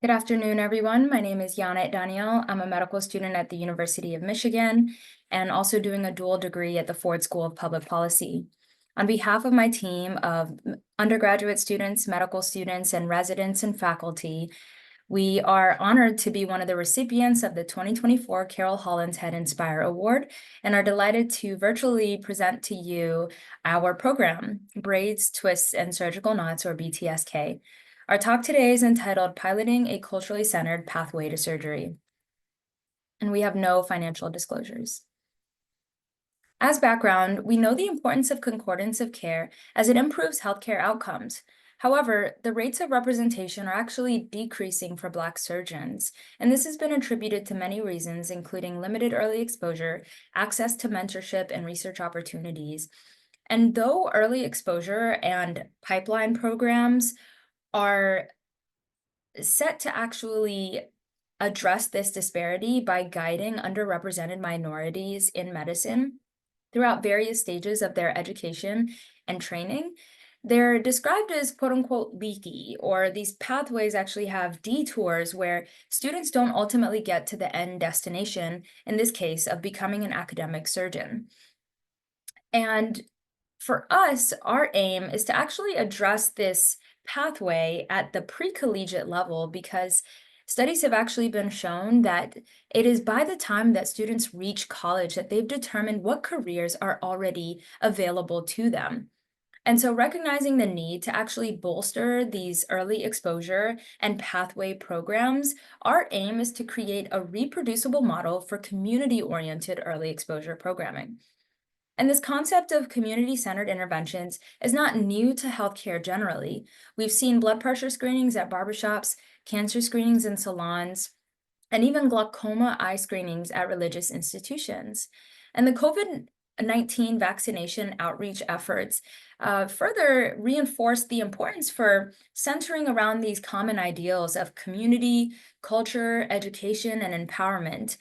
Good afternoon, everyone. My name is Janet Daniel. I'm a medical student at the University of Michigan and also doing a dual degree at the Ford School of Public Policy. On behalf of my team of undergraduate students, medical students, and residents and faculty, we are honored to be one of the recipients of the 2024 Carol Hollenshead Inspire Award and are delighted to virtually present to you our program, Braids, Twists, and Surgical Knots, or BTSK. Our talk today is entitled Piloting a Culturally Centered Pathway to Surgery, and we have no financial disclosures. As background, we know the importance of concordance of care as it improves healthcare outcomes. However, the rates of representation are actually decreasing for Black surgeons, and this has been attributed to many reasons, including limited early exposure, access to mentorship and research opportunities. And though early exposure and pipeline programs are set to actually address this disparity by guiding underrepresented minorities in medicine throughout various stages of their education and training, they're described as quote unquote leaky, or these pathways actually have detours where students don't ultimately get to the end destination, in this case of becoming an academic surgeon. And for us, our aim is to actually address this pathway at the pre-collegiate level, because studies have actually been shown that it is by the time that students reach college that they've determined what careers are already available to them. And so recognizing the need to actually bolster these early exposure and pathway programs, our aim is to create a reproducible model for community-oriented early exposure programming. And this concept of community-centered interventions is not new to healthcare generally. We've seen blood pressure screenings at barbershops, cancer screenings in salons, and even glaucoma eye screenings at religious institutions. And the COVID-19 vaccination outreach efforts further reinforced the importance for centering around these common ideals of community, culture, education, and empowerment.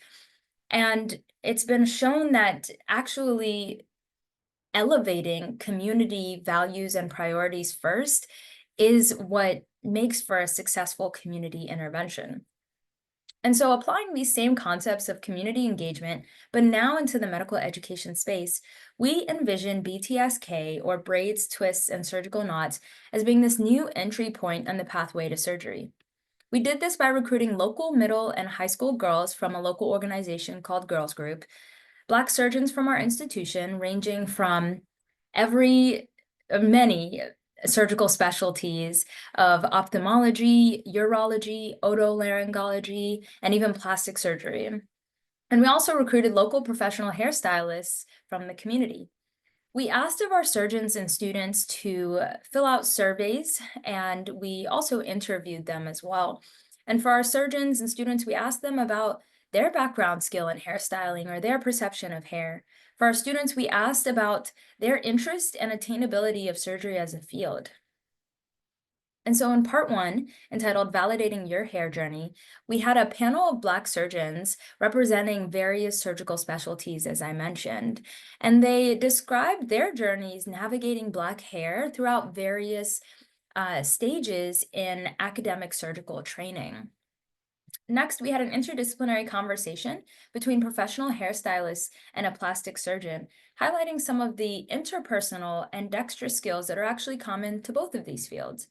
And it's been shown that actually elevating community values and priorities first is what makes for a successful community intervention. And so applying these same concepts of community engagement, but now into the medical education space, we envision BTSK, or Braids, Twists, and Surgical Knots, as being this new entry point on the pathway to surgery. We did this by recruiting local middle and high school girls from a local organization called Girls Group, Black surgeons from our institution, ranging from many surgical specialties of ophthalmology, urology, otolaryngology, and even plastic surgery. And we also recruited local professional hairstylists from the community. We asked of our surgeons and students to fill out surveys, and we also interviewed them as well. And for our surgeons and students, we asked them about their background skill in hairstyling or their perception of hair. For our students, we asked about their interest and attainability of surgery as a field. And so in part one, entitled Validating Your Hair Journey, we had a panel of Black surgeons representing various surgical specialties, as I mentioned, and they described their journeys navigating Black hair throughout various stages in academic surgical training. Next, we had an interdisciplinary conversation between professional hairstylists and a plastic surgeon, highlighting some of the interpersonal and dexterous skills that are actually common to both of these fields.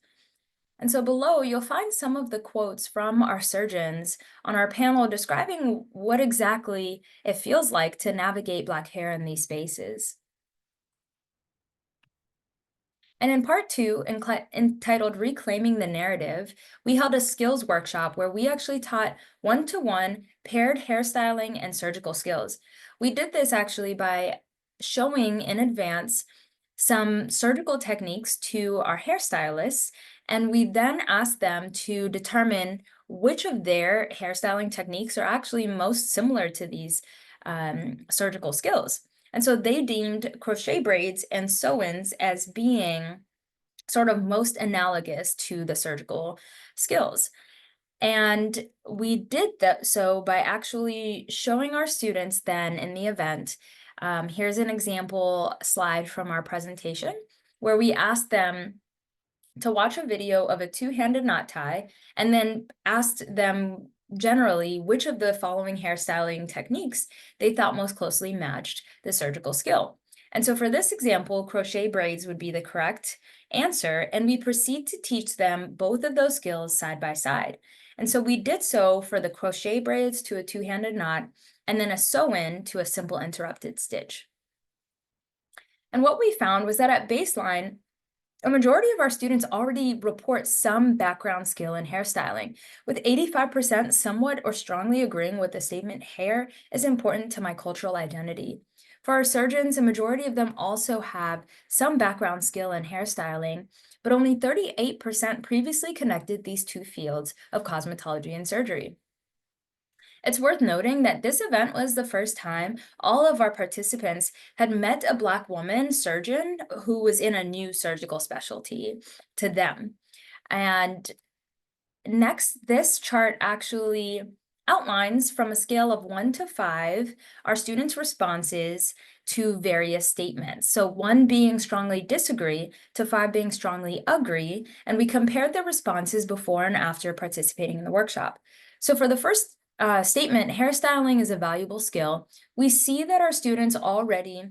And so below, you'll find some of the quotes from our surgeons on our panel describing what exactly it feels like to navigate Black hair in these spaces. And in part two, entitled Reclaiming the Narrative, we held a skills workshop where we actually taught one-to-one paired hairstyling and surgical skills. We did this actually by showing in advance some surgical techniques to our hairstylists, and we then asked them to determine which of their hairstyling techniques are actually most similar to these surgical skills. And so they deemed crochet braids and sew-ins as being sort of most analogous to the surgical skills. And we did that so by actually showing our students then in the event. Here's an example slide from our presentation where we asked them to watch a video of a two-handed knot tie and then asked them generally which of the following hairstyling techniques they thought most closely matched the surgical skill. And so for this example, crochet braids would be the correct answer, and we proceed to teach them both of those skills side by side. And so we did so for the crochet braids to a two-handed knot, and then a sew-in to a simple interrupted stitch. And what we found was that at baseline, a majority of our students already report some background skill in hairstyling, with 85% somewhat or strongly agreeing with the statement, "Hair is important to my cultural identity." For our surgeons, a majority of them also have some background skill in hairstyling, but only 38% previously connected these two fields of cosmetology and surgery. It's worth noting that this event was the first time all of our participants had met a Black woman surgeon who was in a new surgical specialty to them. And next, this chart actually outlines from a scale of 1 to 5 our students' responses to various statements. So 1 being strongly disagree to 5 being strongly agree, and we compared their responses before and after participating in the workshop. So for the first statement, hairstyling is a valuable skill, we see that our students already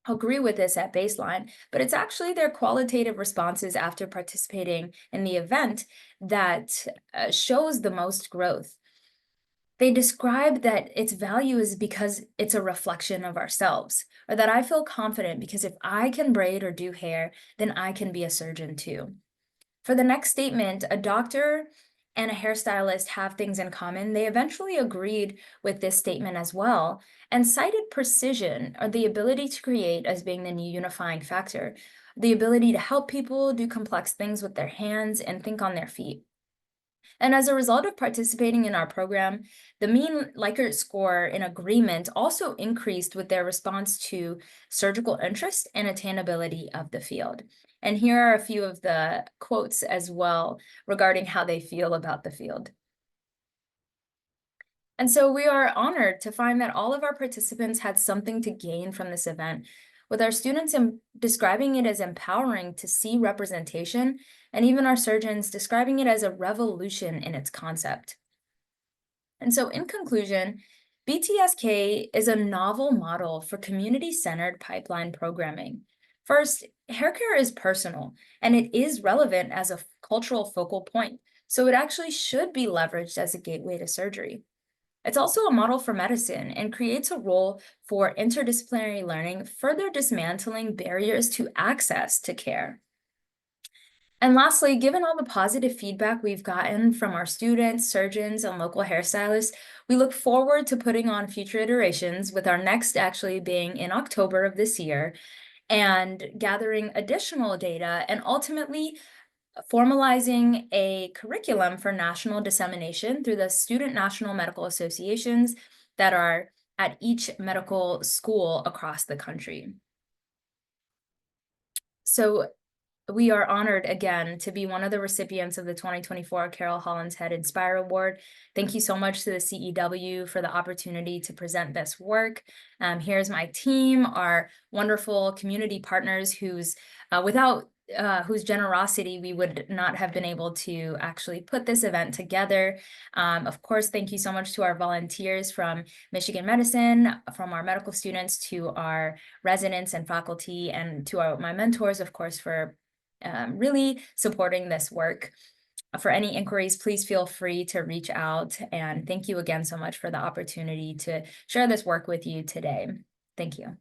agree with this at baseline, but it's actually their qualitative responses after participating in the event that shows the most growth. They describe that its value is because it's a reflection of ourselves, or that I feel confident because if I can braid or do hair, then I can be a surgeon too. For the next statement, a doctor and a hairstylist have things in common. They eventually agreed with this statement as well and cited precision, or the ability to create, as being the new unifying factor, the ability to help people do complex things with their hands and think on their feet. And as a result of participating in our program, the mean Likert score in agreement also increased with their response to surgical interest and attainability of the field. And here are a few of the quotes as well regarding how they feel about the field. And so we are honored to find that all of our participants had something to gain from this event, with our students describing it as empowering to see representation, and even our surgeons describing it as a revolution in its concept. And so in conclusion, BTSK is a novel model for community-centered pipeline programming. First, hair care is personal, and it is relevant as a cultural focal point, so it actually should be leveraged as a gateway to surgery. It's also a model for medicine and creates a role for interdisciplinary learning, further dismantling barriers to access to care. And lastly, given all the positive feedback we've gotten from our students, surgeons, and local hairstylists, we look forward to putting on future iterations, with our next actually being in October of this year, and gathering additional data and ultimately formalizing a curriculum for national dissemination through the student national medical associations that are at each medical school across the country. So we are honored again to be one of the recipients of the 2024 Carol Hollenshead Inspire Award. Thank you so much to the CEW for the opportunity to present this work. Here's my team, our wonderful community partners without whose generosity we would not have been able to actually put this event together. Of course, thank you so much to our volunteers from Michigan Medicine, from our medical students to our residents and faculty, and to my mentors, of course, for really supporting this work. For any inquiries, please feel free to reach out. And thank you again so much for the opportunity to share this work with you today. Thank you.